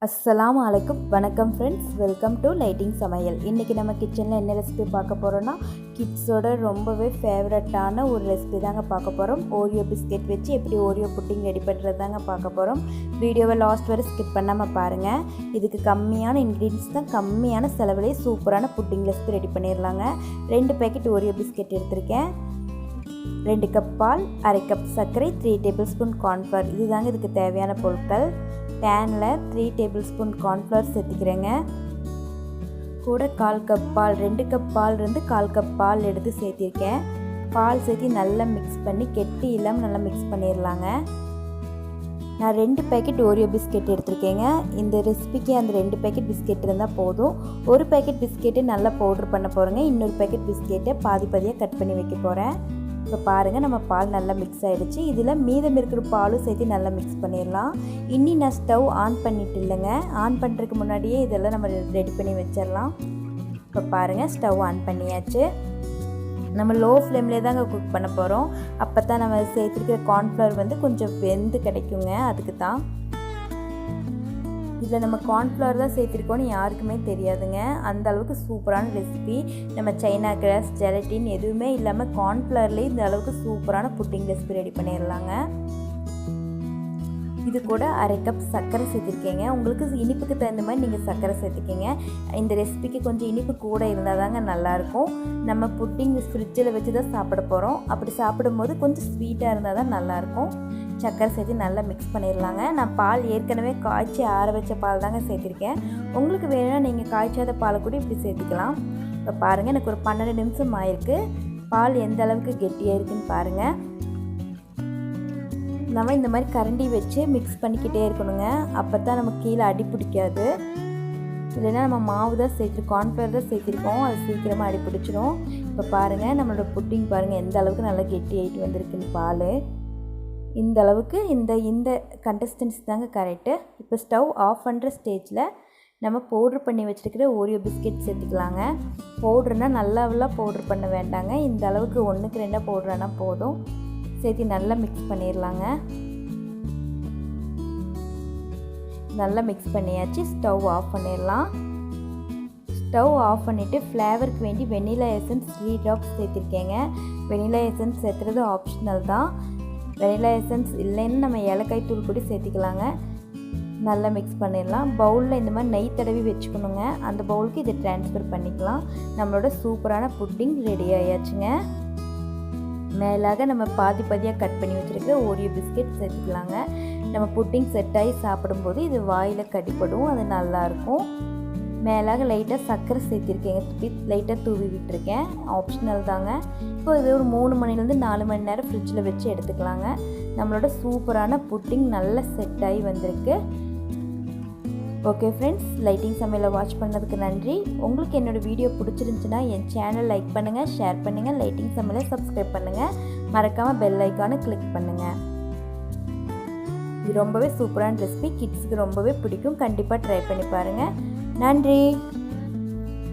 அஸ்ஸலாமு அலைக்கும் வணக்கம் ஃப்ரெண்ட்ஸ், வெல்கம் டு லைட்டிங் சமையல். இன்றைக்கி நம்ம கிச்சனில் என்ன ரெசிபி பார்க்க போகிறோன்னா, கிட்ஸோட ரொம்பவே ஃபேவரட்டான ஒரு ரெசிபி தாங்க பார்க்க போகிறோம். ஓரியோ பிஸ்கெட் வச்சு எப்படி ஓரியோ புட்டிங் ரெடி பண்ணுறது தாங்க பார்க்க போகிறோம். வீடியோவை லாஸ்ட் வரை ஸ்கிப் பண்ணாமல் பாருங்கள். இதுக்கு கம்மியான இன்க்ரீடியன்ஸ் தான், கம்மியான செலவுலேயே சூப்பரான புட்டிங் ரெசிபி ரெடி பண்ணிடலாங்க. 2 பேக்கெட் ஓரியோ பிஸ்கெட் எடுத்திருக்கேன், 2 கப் பால், 1/2 கப் சர்க்கரை, 3 டேபிள் ஸ்பூன் கார்ன்ஃப்ளவர். இதுதாங்க இதுக்கு தேவையான பொருட்கள். பேனில் 3 டேபிள் ஸ்பூன் கார்ன்ஃப்ளவர் சேர்த்துக்கிறேங்க. கூட 1/4 கப் பால், 2 கப் பால் இருந்து 1/4 கப் பால் எடுத்து சேர்த்திருக்கேன். பால் சேர்த்து நல்லா மிக்ஸ் பண்ணி கெட்டி இல்லாமல் நல்லா மிக்ஸ் பண்ணிடலாங்க. நான் 2 பேக்கெட் ஓரியோ பிஸ்கெட் எடுத்திருக்கேங்க. இந்த ரெசிபிக்கு அந்த 2 பேக்கெட் பிஸ்கெட் இருந்தால் போதும். ஒரு பேக்கெட் பிஸ்கெட்டு நல்லா பவுட்ரு பண்ண போகிறேங்க. இன்னொரு பேக்கெட் பிஸ்கெட்டை பாதியாக கட் பண்ணி வைக்க போகிறேன். இப்போ பாருங்கள், நம்ம பால் நல்லா மிக்ஸ் ஆகிடுச்சு. இதில் மீதம் இருக்கிற பாலும் சேர்த்து நல்லா மிக்ஸ் பண்ணிடலாம். இன்னி நான் ஸ்டவ் ஆன் பண்ணிட்டு இல்லைங்க, ஆன் பண்ணுறதுக்கு முன்னாடியே இதெல்லாம் நம்ம ரெடி பண்ணி வச்சிடலாம். இப்போ பாருங்கள், ஸ்டவ் ஆன் பண்ணியாச்சு. நம்ம லோ ஃப்ளேம்லேயே தாங்க குக் பண்ண போகிறோம். அப்போ தான் நம்ம சேர்த்துருக்கிற கார்ன்ஃப்ளவர் வந்து கொஞ்சம் வெந்து கிடைக்குங்க. அதுக்கு தான் இதில் நம்ம கார்ன்ஃப்ளவர் தான் சேர்த்துருக்கோன்னு யாருக்குமே தெரியாதுங்க. அந்த அளவுக்கு சூப்பரான ரெசிபி. நம்ம சைனா கிராஸ், ஜெலட்டின் எதுவுமே இல்லாமல் கார்ன்ஃப்ளவர்லேயே இந்த அளவுக்கு சூப்பரான புட்டிங் ரெசிபி ரெடி பண்ணிடலாங்க. இது கூட 1/2 கப் சர்க்கரை சேர்த்துருக்கீங்க. உங்களுக்கு இனிப்புக்கு தகுந்த மாதிரி நீங்கள் சர்க்கரை சேர்த்துக்கிங்க. இந்த ரெசிபிக்கு கொஞ்சம் இனிப்பு கூட இருந்தால் தாங்க நல்லாயிருக்கும். நம்ம புட்டிங் ஃப்ரிட்ஜில் வச்சு தான் சாப்பிட போகிறோம். அப்படி சாப்பிடும்போது கொஞ்சம் ஸ்வீட்டாக இருந்தால் தான் நல்லாயிருக்கும். சர்க்கரை சேர்த்து நல்லா மிக்ஸ் பண்ணிடலாங்க. நான் பால் ஏற்கனவே காய்ச்சி ஆற வச்ச பால் தாங்க சேர்த்துருக்கேன். உங்களுக்கு வேணும்னா நீங்கள் காய்ச்சாத பாலை கூட இப்படி சேர்த்துக்கலாம். இப்போ பாருங்கள், எனக்கு ஒரு 12 நிமிஷம் ஆயிருக்கு. பால் எந்த அளவுக்கு கெட்டியாக இருக்குன்னு பாருங்கள். நம்ம இந்த மாதிரி கரண்டி வச்சு மிக்ஸ் பண்ணிக்கிட்டே இருக்கணுங்க. அப்போ தான் நம்ம கீழே அடி பிடிக்காது. இல்லைன்னா நம்ம மாவு தான் சேர்த்துருக்கோம், கார்ன்ஃப்ளவர் தான் சேர்த்துருக்கோம், அது சீக்கிரமாக அடி பிடிச்சிடும். இப்போ பாருங்கள், நம்மளோட புட்டிங் பாருங்கள் எந்த அளவுக்கு நல்லா கெட்டி ஆகிட்டு வந்திருக்குன்னு. பால் இந்த அளவுக்கு இந்த கன்சிஸ்டன்சி தாங்க கரெக்டு. இப்போ ஸ்டவ் ஆஃப் பண்ணுற ஸ்டேஜில் நம்ம பவுட்ரு பண்ணி வச்சுருக்கிற ஓரியோ பிஸ்கெட் சேர்த்துக்கலாங்க. பவுட்ருனா நல்லாவெல்லாம் பவுட்ரு பண்ண வேண்டாங்க. இந்த அளவுக்கு 1க்கு 2 பவுட்ருனா போதும். சேர்த்து நல்லா மிக்ஸ் பண்ணிடலாங்க. நல்லா மிக்ஸ் பண்ணியாச்சு. ஸ்டவ் ஆஃப் பண்ணிடலாம். ஸ்டவ் ஆஃப் பண்ணிவிட்டு ஃப்ளேவருக்கு வேண்டி வெனிலா எசன்ஸ் 3 ட்ராப்ஸ் சேர்த்துருக்கேங்க. வெனிலா எசன்ஸ் சேர்த்துறது ஆப்ஷனல் தான். வெனிலா எசன்ஸ் இல்லைன்னு நம்ம ஏலக்காய் தூள் கூட சேர்த்திக்கலாங்க. நல்லா மிக்ஸ் பண்ணிடலாம். பவுலில் இந்த மாதிரி நெய் தடவி வச்சுக்கணுங்க. அந்த பவுலுக்கு இதை ட்ரான்ஸ்ஃபர் பண்ணிக்கலாம். நம்மளோட சூப்பரான புட்டிங் ரெடி ஆயாச்சுங்க. மேலாக நம்ம பாதியாக கட் பண்ணி வச்சுருக்கிற ஓரியோ பிஸ்கெட் சேர்த்துக்கலாங்க. நம்ம புட்டிங் செட் ஆகி சாப்பிடும்போது இது வாயில் கடிப்படும், அது நல்லாயிருக்கும். மேலாக லைட்டாக சர்க்கரை சேர்த்திருக்கேங்க, லைட்டாக தூவி விட்டுருக்கேன், ஆப்ஷனல் தாங்க. இப்போ இது ஒரு 3 மணிலேருந்து 4 மணி நேரம் ஃப்ரிட்ஜில் வச்சு எடுத்துக்கலாங்க. நம்மளோட சூப்பரான புட்டிங் நல்லா செட் ஆகி வந்திருக்கு. ஓகே ஃப்ரெண்ட்ஸ், லைட்டிங் சமையலை வாட்ச் பண்ணதுக்கு நன்றி. உங்களுக்கு என்னோடய வீடியோ பிடிச்சிருந்துச்சுன்னா என் சேனல் லைக் பண்ணுங்கள், ஷேர் பண்ணுங்கள், லைட்டிங் சமையலை சப்ஸ்கிரைப் பண்ணுங்கள், மறக்காமல் பெல் ஐக்கானை கிளிக் பண்ணுங்கள். இது ரொம்பவே சூப்பரான ரெசிபி, கிட்ஸுக்கு ரொம்பவே பிடிக்கும். கண்டிப்பாக ட்ரை பண்ணி பாருங்கள். நன்றி.